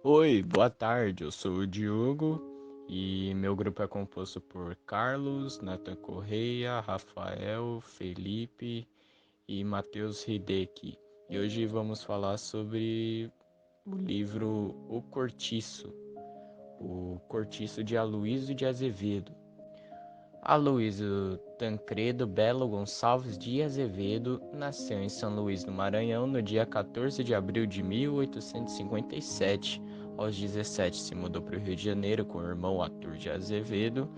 Oi, boa tarde. Eu sou o Diogo e meu grupo é composto por Carlos, Nathan Correia, Rafael, Felipe e Matheus Hideki. E hoje vamos falar sobre o livro O Cortiço de Aloysio de Azevedo. Aloysio Tancredo Belo Gonçalves de Azevedo nasceu em São Luís do Maranhão no dia 14 de abril de 1857. Aos 17 se mudou para o Rio de Janeiro com o irmão Arthur de Azevedo,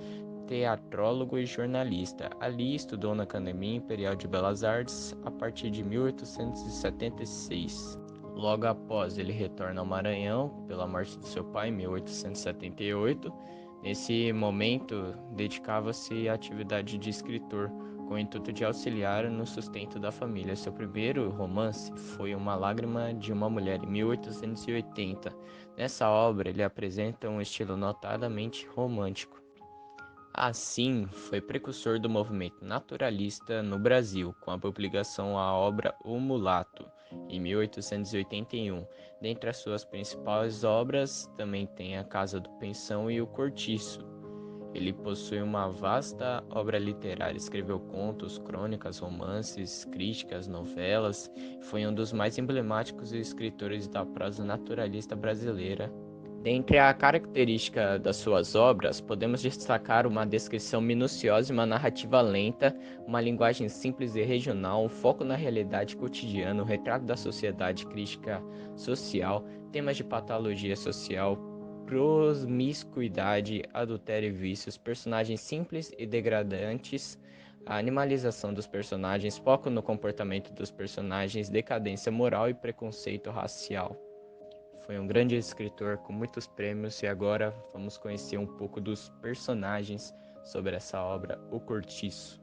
teatrólogo e jornalista. Ali estudou na Academia Imperial de Belas Artes a partir de 1876. Logo após, ele retorna ao Maranhão pela morte de seu pai em 1878. Nesse momento, dedicava-se à atividade de escritor, com o intuito de auxiliar no sustento da família. Seu primeiro romance foi Uma Lágrima de uma Mulher, em 1880. Nessa obra, ele apresenta um estilo notadamente romântico. Assim, foi precursor do movimento naturalista no Brasil, com a publicação da obra O Mulato, em 1881. Dentre as suas principais obras, também tem A Casa do Pensão e O Cortiço. Ele possui uma vasta obra literária, escreveu contos, crônicas, romances, críticas, novelas, foi um dos mais emblemáticos escritores da prosa naturalista brasileira. Dentre a característica das suas obras, podemos destacar uma descrição minuciosa e uma narrativa lenta, uma linguagem simples e regional, um foco na realidade cotidiana, o retrato da sociedade, crítica social, temas de patologia social, promiscuidade, adultério e vícios, personagens simples e degradantes, a animalização dos personagens, foco no comportamento dos personagens, decadência moral e preconceito racial. Foi um grande escritor com muitos prêmios e agora vamos conhecer um pouco dos personagens sobre essa obra, O Cortiço.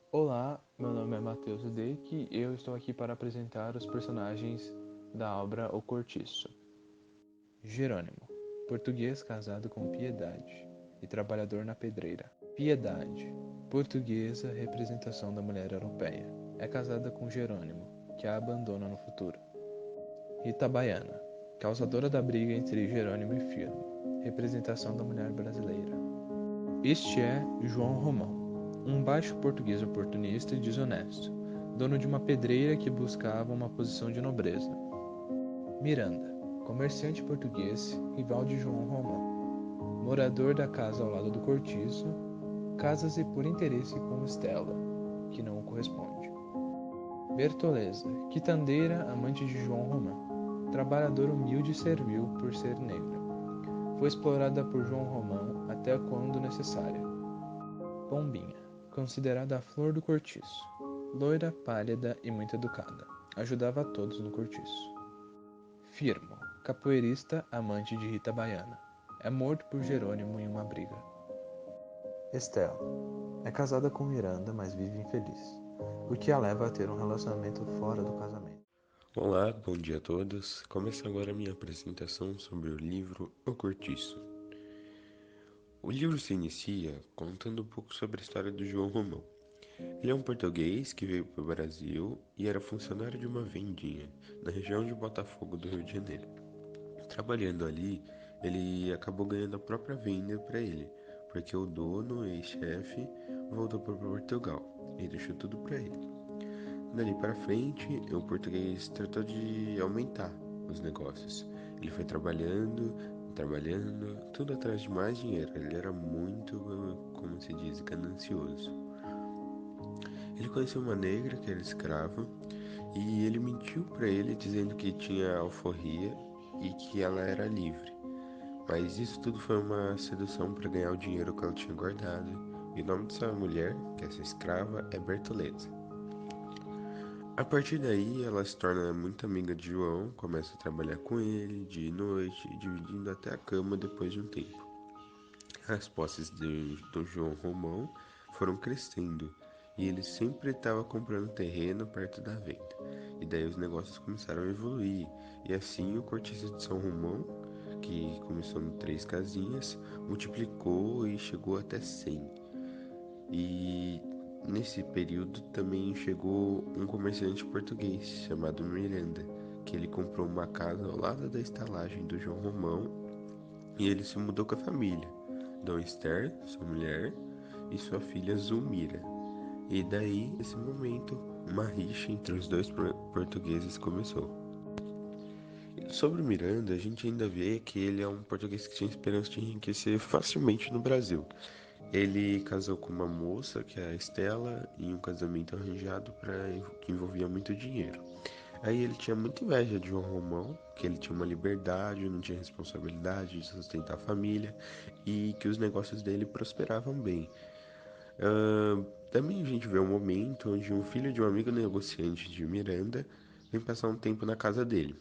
Olá, meu nome é Matheus Deck e eu estou aqui para apresentar os personagens da obra O Cortiço. Jerônimo, português casado com Piedade e trabalhador na pedreira. Piedade, portuguesa, representação da mulher europeia. É casada com Jerônimo, que a abandona no futuro. Rita Baiana, causadora da briga entre Jerônimo e Firmo, representação da mulher brasileira. Este é João Romão, um baixo português oportunista e desonesto, dono de uma pedreira que buscava uma posição de nobreza. Miranda, comerciante português, rival de João Romão, morador da casa ao lado do cortiço, casa-se por interesse com Estela, que não o corresponde. Bertoleza, quitandeira, amante de João Romão, trabalhador humilde e servil por ser negra. Foi explorada por João Romão até quando necessária. Pombinha, considerada a flor do cortiço, loira, pálida e muito educada, ajudava a todos no cortiço. Firmo, capoeirista, amante de Rita Baiana, é morto por Jerônimo em uma briga. Estela, é casada com Miranda, mas vive infeliz, o que a leva a ter um relacionamento fora do casamento. Olá, bom dia a todos. Começa agora a minha apresentação sobre o livro O Cortiço. O livro se inicia contando um pouco sobre a história do João Romão. Ele é um português que veio para o Brasil e era funcionário de uma vendinha na região de Botafogo do Rio de Janeiro. Trabalhando ali, ele acabou ganhando a própria venda para ele, porque o dono e chefe voltou para Portugal e deixou tudo para ele. Dali para frente, o português tratou de aumentar os negócios. Ele foi trabalhando, trabalhando, tudo atrás de mais dinheiro. Ele era muito, como se diz, ganancioso. Ele conheceu uma negra que era escrava e ele mentiu para ele dizendo que tinha alforria e que ela era livre. Mas isso tudo foi uma sedução para ganhar o dinheiro que ela tinha guardado. E o nome dessa mulher, que é essa escrava, é Bertoleza. A partir daí, ela se torna muito amiga de João, começa a trabalhar com ele dia e noite, dividindo até a cama depois de um tempo. As posses do João Romão foram crescendo e ele sempre estava comprando terreno perto da venda. E daí os negócios começaram a evoluir. E assim o cortiço de São Romão, que começou em 3 casinhas, multiplicou e chegou até 100. E nesse período também chegou um comerciante português chamado Miranda, que ele comprou uma casa ao lado da estalagem do João Romão e ele se mudou com a família, Dona Esther, sua mulher, e sua filha Zulmira. E daí, nesse momento, uma rixa entre os dois portugueses começou. Sobre o Miranda, a gente ainda vê que ele é um português que tinha esperança de enriquecer facilmente no Brasil. Ele casou com uma moça, que é a Estela, em um casamento arranjado que envolvia muito dinheiro. Aí ele tinha muita inveja de João Romão, que ele tinha uma liberdade, não tinha responsabilidade de sustentar a família e que os negócios dele prosperavam bem. Também a gente vê um momento onde um filho de um amigo negociante de Miranda vem passar um tempo na casa dele.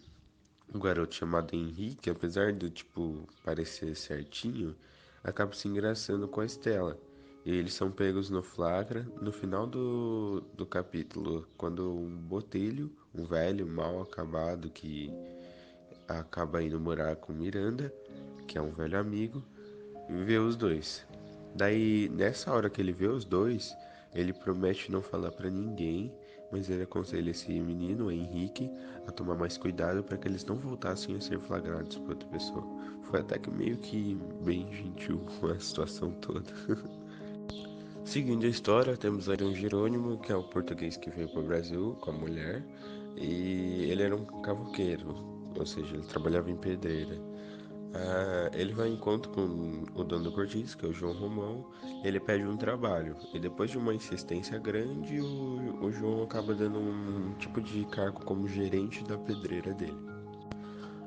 Um garoto chamado Henrique, apesar do tipo parecer certinho, acaba se engraçando com a Estela. E eles são pegos no flagra no final do capítulo, quando um botelho, um velho mal acabado que acaba indo morar com Miranda, que é um velho amigo, vê os dois. Daí, nessa hora que ele vê os dois, ele promete não falar pra ninguém, mas ele aconselha esse menino, o Henrique, a tomar mais cuidado para que eles não voltassem a ser flagrados por outra pessoa. Foi até que meio que bem gentil com a situação toda. Seguindo a história, temos aí um Jerônimo, que é o português que veio para o Brasil com a mulher, e ele era um cavouqueiro, ou seja, ele trabalhava em pedreira. Ele vai em encontro com o dono do cortiço, que é o João Romão. Ele pede um trabalho e depois de uma insistência grande, o João acaba dando um tipo de cargo como gerente da pedreira dele.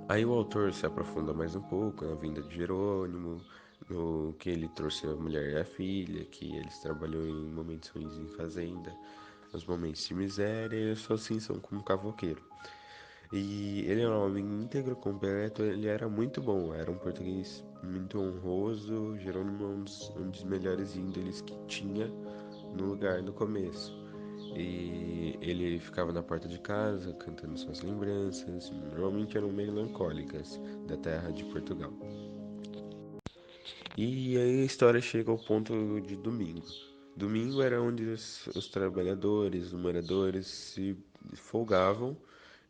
Aí o autor se aprofunda mais um pouco na vinda de Jerônimo, no que ele trouxe a mulher e a filha, que eles trabalhou em momentos ruins em fazenda, nos momentos de miséria, e sua ascensão como cavouqueiro. E ele era um homem íntegro, completo, ele era muito bom, era um português muito honroso, Jerônimo é um dos melhores índoles que tinha no lugar no começo. E ele ficava na porta de casa, cantando suas lembranças, normalmente eram melancólicas, da terra de Portugal. E aí a história chega ao ponto de domingo. Domingo era onde os trabalhadores, os moradores se folgavam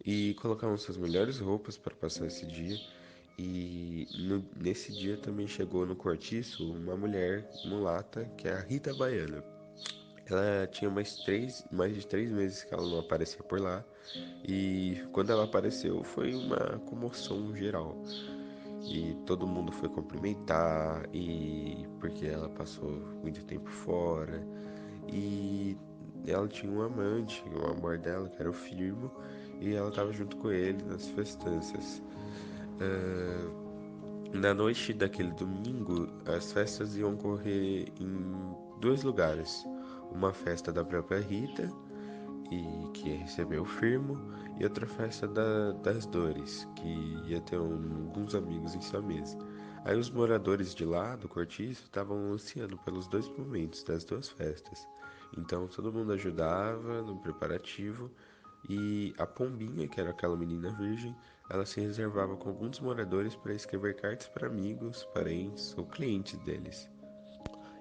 e colocavam suas melhores roupas para passar esse dia. E nesse dia também chegou no cortiço uma mulher mulata, que é a Rita Baiana. Ela tinha mais de 3 meses que ela não aparecia por lá. E quando ela apareceu foi uma comoção geral. E todo mundo foi cumprimentar, e porque ela passou muito tempo fora. E ela tinha um amante, o amor dela, que era o Firmo, e ela estava junto com ele nas festanças. Na noite daquele domingo, as festas iam ocorrer em dois lugares. Uma festa da própria Rita, e que ia receber o Firmo, e outra festa das Dores, que ia ter alguns amigos em sua mesa. Aí os moradores de lá, do cortiço, estavam ansiando pelos dois momentos das duas festas. Então todo mundo ajudava no preparativo, e a Pombinha, que era aquela menina virgem, ela se reservava com alguns moradores para escrever cartas para amigos, parentes ou clientes deles.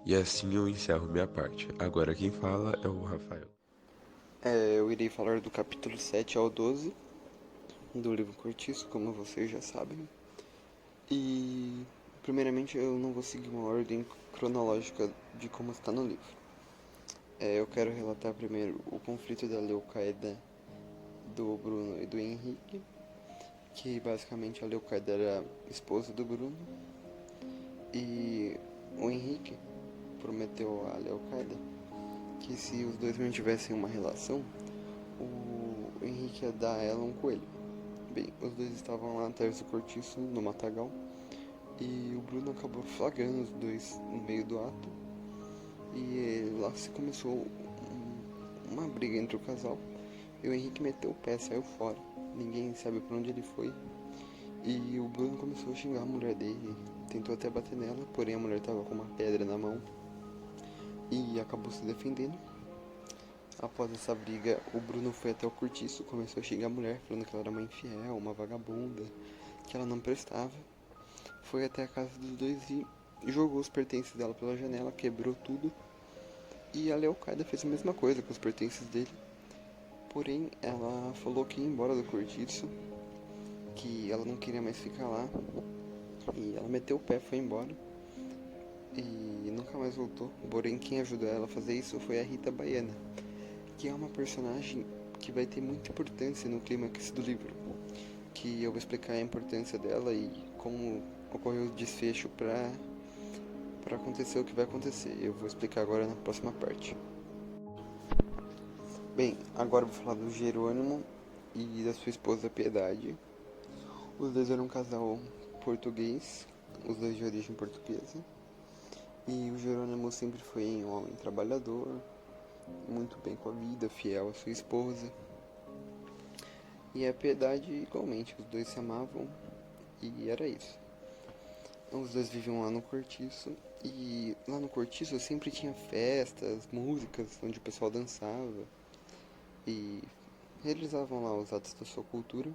E assim eu encerro minha parte. Agora quem fala é o Rafael. Eu irei falar do capítulo 7 ao 12 do livro Cortiço, como vocês já sabem. E, primeiramente, eu não vou seguir uma ordem cronológica de como está no livro. Eu quero relatar primeiro o conflito da Leucaida, do Bruno e do Henrique, que basicamente a Leucaida era esposa do Bruno, e o Henrique prometeu a Leucaida que se os dois mantivessem uma relação, o Henrique ia dar a ela um coelho. Bem, os dois estavam lá atrás do cortiço, no matagal, e o Bruno acabou flagrando os dois no meio do ato, e lá se começou uma briga entre o casal, e o Henrique meteu o pé, saiu fora, ninguém sabe pra onde ele foi, e o Bruno começou a xingar a mulher dele, tentou até bater nela, porém a mulher estava com uma pedra na mão, e acabou se defendendo. Após essa briga, o Bruno foi até o cortiço, começou a xingar a mulher, falando que ela era uma infiel, uma vagabunda, que ela não prestava. Foi até a casa dos dois e jogou os pertences dela pela janela, quebrou tudo. E a Leocaida fez a mesma coisa com os pertences dele. Porém, ela falou que ia embora do cortiço que ela não queria mais ficar lá. E ela meteu o pé, foi embora. E nunca mais voltou. Porém, quem ajudou ela a fazer isso foi a Rita Baiana, que é uma personagem que vai ter muita importância no clímax do livro. Que eu vou explicar a importância dela e como ocorreu o desfecho para acontecer o que vai acontecer. Eu vou explicar agora na próxima parte. Bem, agora eu vou falar do Jerônimo e da sua esposa Piedade. Os dois eram um casal português, os dois de origem portuguesa. E o Jerônimo sempre foi um homem trabalhador, muito bem com a vida, fiel à sua esposa. E a Piedade igualmente, os dois se amavam e era isso. Os dois viviam lá no Cortiço e lá no Cortiço sempre tinha festas, músicas, onde o pessoal dançava e realizavam lá os atos da sua cultura.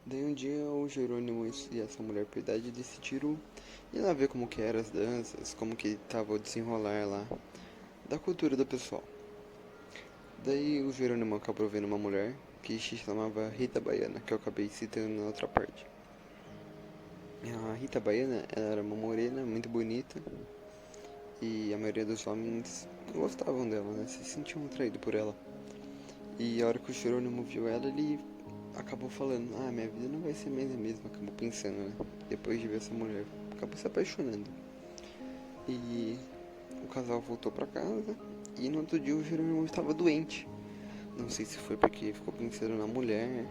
Daí um dia o Jerônimo e essa mulher Piedade decidiram ir lá ver como que eram as danças, como que tava o desenrolar lá da cultura do pessoal. Daí o Jerônimo acabou vendo uma mulher que se chamava Rita Baiana, que eu acabei citando na outra parte. A Rita Baiana, ela era uma morena muito bonita e a maioria dos homens gostavam dela, né? Se sentiam atraídos por ela. E a hora que o Jerônimo viu ela, ele acabou falando, minha vida não vai ser mais a mesma, acabou pensando, né? Depois de ver essa mulher, acabou se apaixonando. E o casal voltou pra casa e no outro dia o Jerônimo estava doente. Não sei se foi porque ficou pensando na mulher,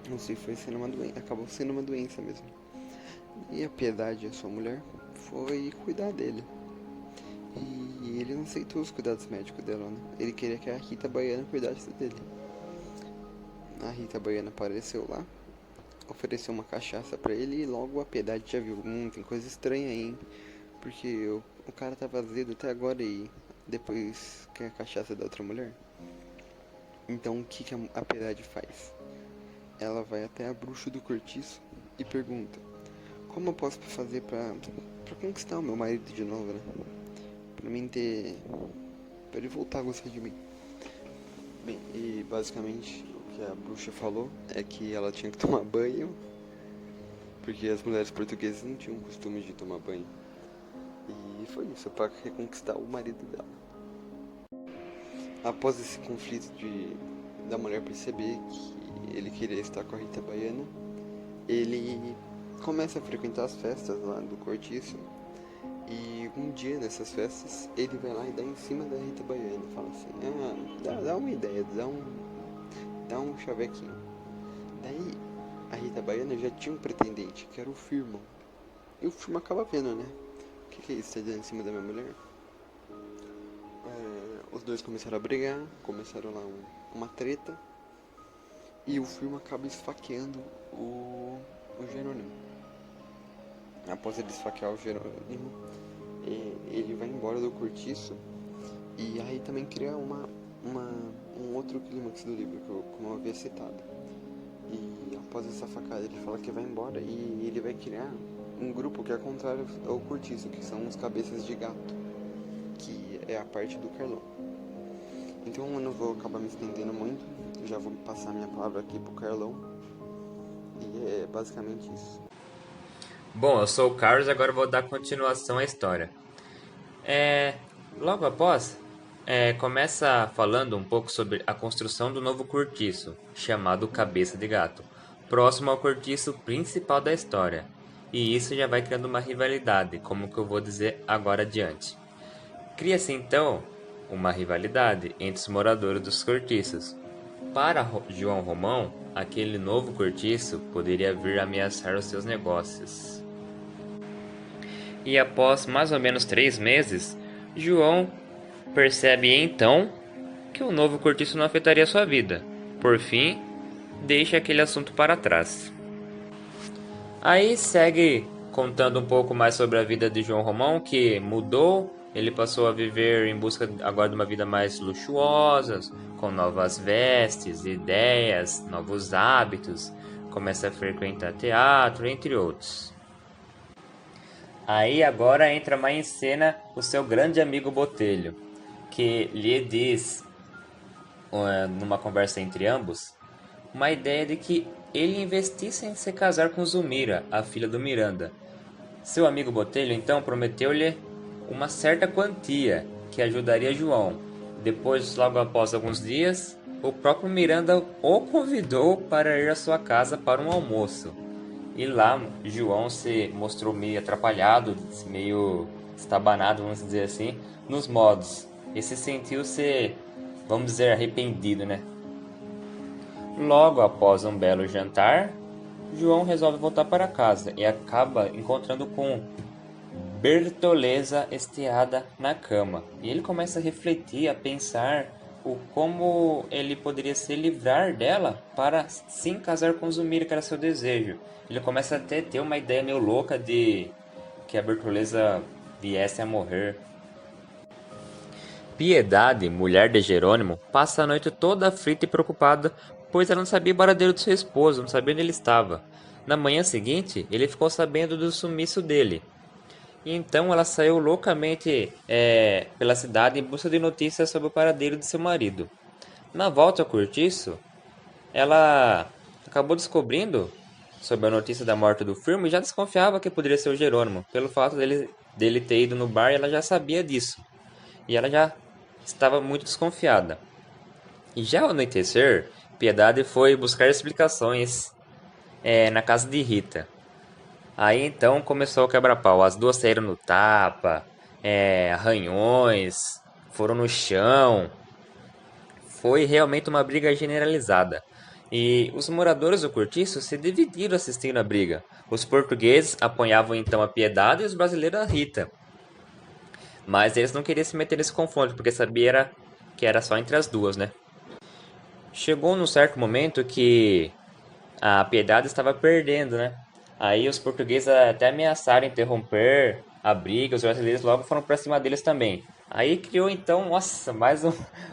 não sei se foi sendo uma doença, acabou sendo uma doença mesmo. E a Piedade, a sua mulher, foi cuidar dele. E ele não aceitou os cuidados médicos dela, né? Ele queria que a Rita Baiana cuidasse dele. A Rita Baiana apareceu lá, ofereceu uma cachaça pra ele e logo a Piedade já viu, tem coisa estranha aí, hein? Porque o cara tava azedo até agora e depois quer a cachaça da outra mulher. Então o que a Piedade faz? Ela vai até a bruxa do Cortiço e pergunta: como eu posso fazer pra conquistar o meu marido de novo, né? Pra ele voltar a gostar de mim. Bem, e basicamente o que a bruxa falou é que ela tinha que tomar banho, porque as mulheres portuguesas não tinham o costume de tomar banho. E foi isso, pra reconquistar o marido dela. Após esse conflito da mulher perceber que ele queria estar com a Rita Baiana, ele começa a frequentar as festas lá do Cortiço. E um dia nessas festas, ele vai lá e dá em cima da Rita Baiana. Fala assim, dá uma ideia, dá um chavequinho. Daí, a Rita Baiana já tinha um pretendente, que era o Firmo. E o Firmo acaba vendo, né? O que é isso, tá dando em cima da minha mulher? Os dois começaram a brigar, começaram lá uma treta. E o Firmo acaba esfaqueando o Jerônimo. Após ele esfaquear o Jerônimo, ele vai embora do Cortiço. E aí também cria um outro clímax do livro, como eu havia citado. E após essa facada ele fala que vai embora e ele vai criar um grupo que é contrário ao Cortiço, que são os cabeças de gato, que é a parte do Carlão. Então eu não vou acabar me estendendo muito, já vou passar minha palavra aqui pro Carlão. E é basicamente isso. Bom, eu sou o Carlos e agora eu vou dar continuação à história. Logo após, começa falando um pouco sobre a construção do novo cortiço, chamado Cabeça de Gato, próximo ao cortiço principal da história. E isso já vai criando uma rivalidade, como que eu vou dizer agora adiante. Cria-se então uma rivalidade entre os moradores dos cortiços. Para João Romão, aquele novo cortiço poderia vir a ameaçar os seus negócios. E após mais ou menos 3 meses, João percebe então que o novo cortiço não afetaria sua vida. Por fim, deixa aquele assunto para trás. Aí segue contando um pouco mais sobre a vida de João Romão, que mudou. Ele passou a viver em busca agora de uma vida mais luxuosa, com novas vestes, ideias, novos hábitos. Começa a frequentar teatro, entre outros. Aí agora entra mais em cena o seu grande amigo Botelho, que lhe diz, numa conversa entre ambos, uma ideia de que ele investisse em se casar com Zulmira, a filha do Miranda. Seu amigo Botelho então prometeu-lhe uma certa quantia que ajudaria João. Depois, logo após alguns dias, o próprio Miranda o convidou para ir à sua casa para um almoço. E lá, João se mostrou meio atrapalhado, meio estabanado, vamos dizer assim, nos modos. E se sentiu-se, vamos dizer, arrependido, né? Logo após um belo jantar, João resolve voltar para casa e acaba encontrando com Bertoleza estiada na cama. E ele começa a refletir, a pensar como ele poderia se livrar dela para sim casar com Zulmira, que era seu desejo. Ele começa até a ter uma ideia meio louca de que a Bertoleza viesse a morrer. Piedade, mulher de Jerônimo, passa a noite toda aflita e preocupada, pois ela não sabia o paradeiro do seu esposo, não sabia onde ele estava. Na manhã seguinte, ele ficou sabendo do sumiço dele. E então ela saiu loucamente pela cidade em busca de notícias sobre o paradeiro de seu marido. Na volta ao cortiço, ela acabou descobrindo sobre a notícia da morte do Firmo e já desconfiava que poderia ser o Jerônimo, pelo fato dele ter ido no bar, ela já sabia disso. E ela já estava muito desconfiada. E já ao anoitecer, Piedade foi buscar explicações na casa de Rita. Aí então começou o quebra-pau. As duas saíram no tapa, arranhões, foram no chão. Foi realmente uma briga generalizada. E os moradores do cortiço se dividiram assistindo a briga. Os portugueses apoiavam então a Piedade e os brasileiros a Rita. Mas eles não queriam se meter nesse confronto, porque sabia que era só entre as duas, né? Chegou num certo momento que a Piedade estava perdendo, né? Aí os portugueses até ameaçaram interromper a briga, os brasileiros logo foram para cima deles também. Aí criou então, nossa, mais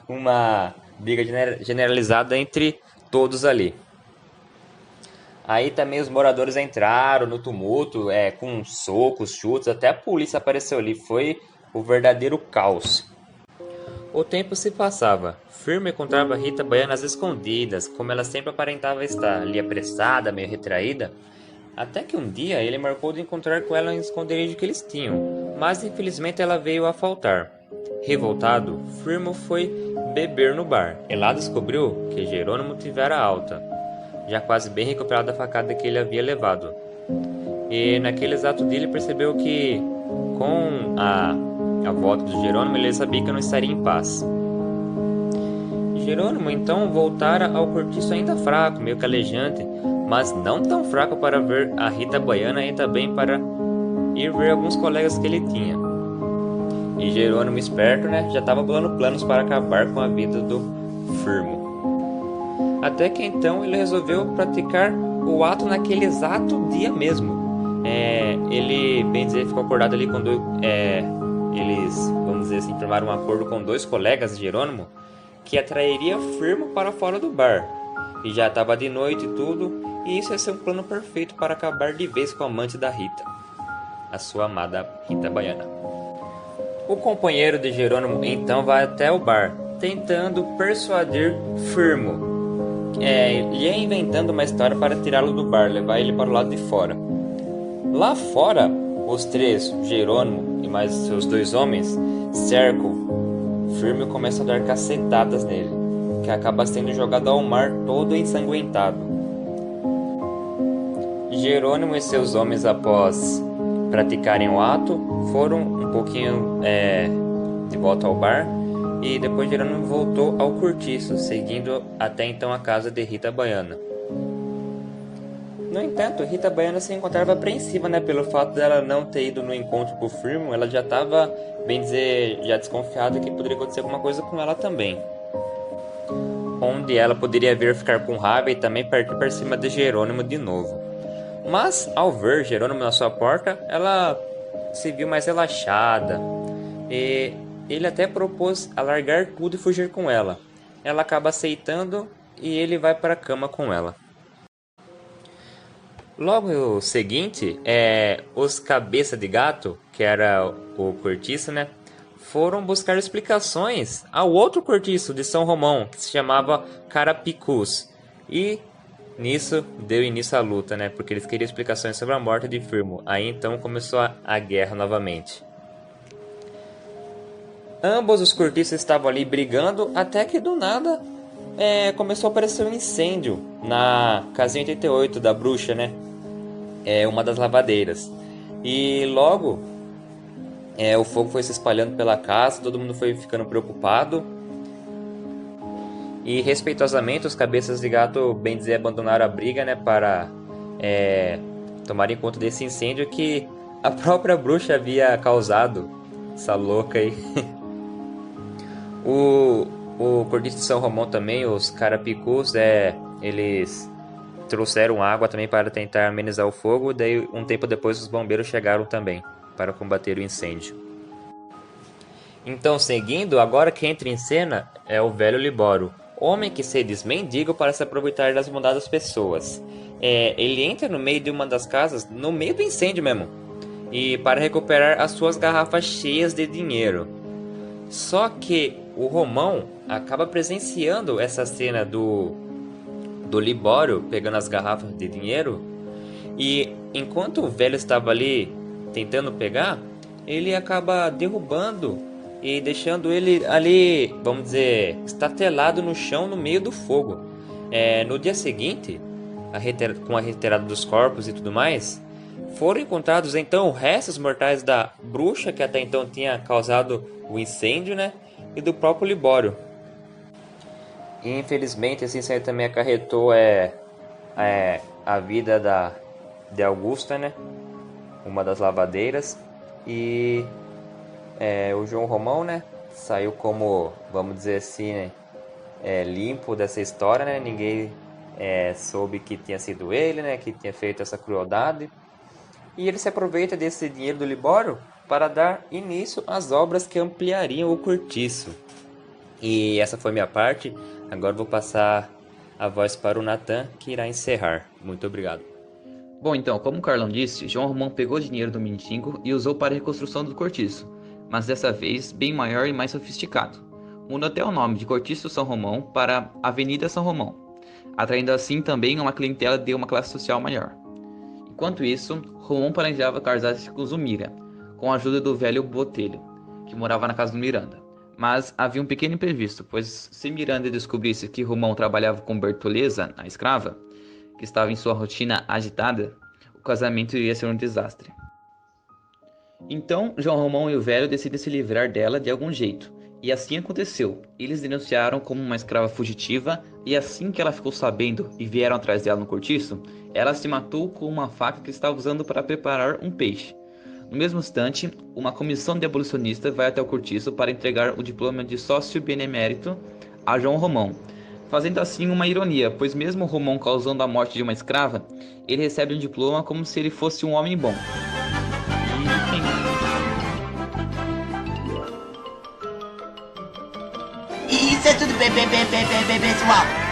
uma briga generalizada entre todos ali. Aí também os moradores entraram no tumulto, com socos, chutes, até a polícia apareceu ali. Foi o verdadeiro caos. O tempo se passava. Firmo encontrava Rita Baiana às escondidas, como ela sempre aparentava estar, ali apressada, meio retraída. Até que um dia ele marcou de encontrar com ela em esconderijo que eles tinham, mas infelizmente ela veio a faltar. Revoltado, Firmo foi beber no bar, e lá descobriu que Jerônimo tivera alta, já quase bem recuperado da facada que ele havia levado. E naquele exato dia ele percebeu que, com a volta de Jerônimo, ele sabia que não estaria em paz. Jerônimo então voltara ao cortiço ainda fraco, meio calejante, mas não tão fraco para ver a Rita Baiana e também para ir ver alguns colegas que ele tinha. E Jerônimo, esperto, já estava bolando planos para acabar com a vida do Firmo. Até que então ele resolveu praticar o ato naquele exato dia mesmo. Ele, bem dizer, ficou acordado ali com dois... eles, vamos dizer assim, firmaram um acordo com dois colegas de Jerônimo que atrairia Firmo para fora do bar. E já estava de noite e tudo, e isso ia ser um plano perfeito para acabar de vez com a amante da Rita, a sua amada Rita Baiana. O companheiro de Jerônimo então vai até o bar, tentando persuadir Firmo, lhe inventando uma história para tirá-lo do bar, levar ele para o lado de fora. Lá fora, os três, Jerônimo e mais seus dois homens, cercam Firmo e começam a dar cacetadas nele, que acaba sendo jogado ao mar todo ensanguentado. Jerônimo e seus homens, após praticarem o ato, foram um pouquinho de volta ao bar, e depois Jerônimo voltou ao cortiço, seguindo até então a casa de Rita Baiana. No entanto, Rita Baiana se encontrava apreensiva, pelo fato dela não ter ido no encontro com o Firmo. Ela já estava, bem dizer, já desconfiada que poderia acontecer alguma coisa com ela também. Onde ela poderia vir ficar com raiva e também partir para cima de Jerônimo de novo. Mas, ao ver Jerônimo na sua porta, ela se viu mais relaxada. E ele até propôs a largar tudo e fugir com ela. Ela acaba aceitando e ele vai para a cama com ela. Logo seguinte, os Cabeça de Gato, que era o cortiço, foram buscar explicações ao outro cortiço de São Romão, que se chamava Carapicus. E Nisso, deu início à luta, né? Porque eles queriam explicações sobre a morte de Firmo. Aí então começou a guerra novamente. Ambos os cortiços estavam ali brigando, até que do nada começou a aparecer um incêndio na casinha 88 da bruxa, né? Uma das lavadeiras. E logo o fogo foi se espalhando pela casa, todo mundo foi ficando preocupado. E respeitosamente os cabeças de gato, bem dizer, abandonaram a briga, né? Para tomarem conta desse incêndio que a própria bruxa havia causado. Essa louca aí. O Cortiço de São Romão também, os carapicus, eles trouxeram água também para tentar amenizar o fogo. Daí um tempo depois os bombeiros chegaram também para combater o incêndio. Então, seguindo, agora que entra em cena é o velho Libório, homem que se diz mendigo para se aproveitar das bondades das pessoas. Ele entra no meio de uma das casas, no meio do incêndio mesmo, e para recuperar as suas garrafas cheias de dinheiro. Só que o Romão acaba presenciando essa cena do Libório pegando as garrafas de dinheiro, e enquanto o velho estava ali tentando pegar, ele acaba derrubando e deixando ele ali, vamos dizer, estatelado no chão no meio do fogo. No dia seguinte, com a retirada dos corpos e tudo mais, foram encontrados então restos mortais da bruxa que até então tinha causado o incêndio, né? E do próprio Libório. E infelizmente esse incêndio também acarretou a vida de Augusta, né? Uma das lavadeiras. E o João Romão, né? Saiu como, vamos dizer assim, né? Limpo dessa história, né? Ninguém soube que tinha sido ele, né? Que tinha feito essa crueldade. E ele se aproveita desse dinheiro do Libório para dar início às obras que ampliariam o cortiço. E essa foi minha parte. Agora vou passar a voz para o Natan, que irá encerrar. Muito obrigado. Bom, então, como o Carlão disse, João Romão pegou o dinheiro do mendigo e usou para a reconstrução do cortiço, mas dessa vez bem maior e mais sofisticado. Mudou até o nome de Cortiço São Romão para Avenida São Romão, atraindo assim também uma clientela de uma classe social maior. Enquanto isso, Romão planejava casar-se com Zumira, com a ajuda do velho Botelho, que morava na casa do Miranda. Mas havia um pequeno imprevisto, pois se Miranda descobrisse que Romão trabalhava com Bertoleza, a escrava, que estava em sua rotina agitada, o casamento iria ser um desastre. Então, João Romão e o velho decidem se livrar dela de algum jeito, e assim aconteceu. Eles denunciaram como uma escrava fugitiva, e assim que ela ficou sabendo e vieram atrás dela no cortiço, ela se matou com uma faca que estava usando para preparar um peixe. No mesmo instante, uma comissão de abolicionistas vai até o cortiço para entregar o diploma de sócio benemérito a João Romão, fazendo assim uma ironia, pois mesmo Romão causando a morte de uma escrava, ele recebe um diploma como se ele fosse um homem bom. E isso é tudo, pessoal.